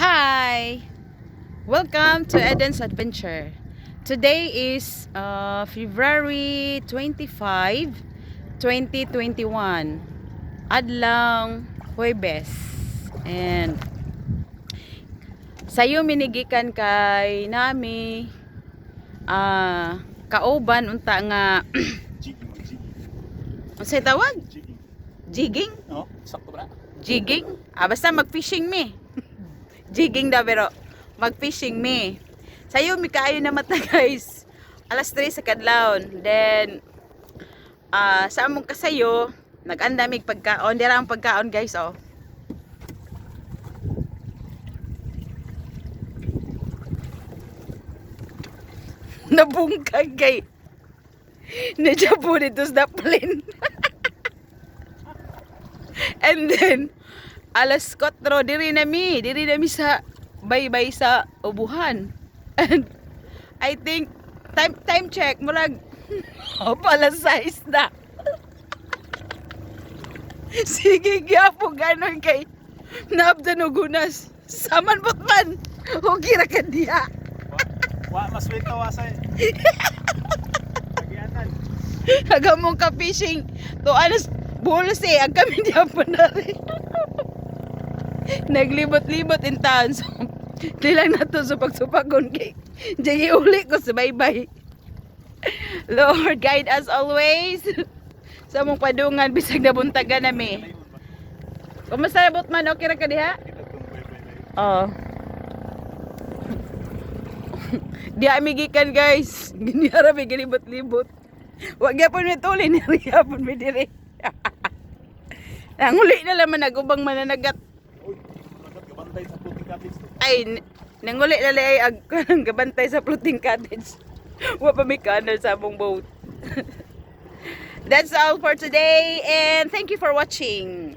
Hi! Welcome to Eden's Adventure. Today is February 25, 2021. Adlang Huwebes. And sayo minigikan kay nami kauban unta nga unsay tawag? Jigging? No, sakto ba? Jigging? Basta mag-fishing me. Jigging daw pero mag-fishing me. Sayo mi kaayo na mata guys. Alas 3 sa kadlawon. Then sa among kasayo nag-andamig pagkaon. Dira ang pagkaon guys oh. Nabungkag kay najabo dito sa plane. And then alas 4 diri nami sa baybay sa ubuhan. And I think time check murag alas 6 na. Sige gyapon ganon kay naabdan og gunas. Saman butman. Okay ra ka diha. Wa maswit ka wasay. Agiatan. Hagamong ka fishing. To alas bulos ang kami diha pa na rin. Naglibot-libot in town. So, di lang na to sa pagsupagon kay Jay uli ko sa baybay. Lord, guide us always. Sa mong padungan, bisag na buntagan nami. Kumusta na man? Okay ra ka diha? Oo. Di amigikan guys. Giniara may galibot-libot. Wag yapon mi tulin. Yapon mi dire. Nanguli na laman nagubang mananagat. Gabantay sa floating cottage to. Ay, nanguli na ay gabantay sa floating cottage. Wa pa may kanan sa among boat. That's all for today and thank you for watching.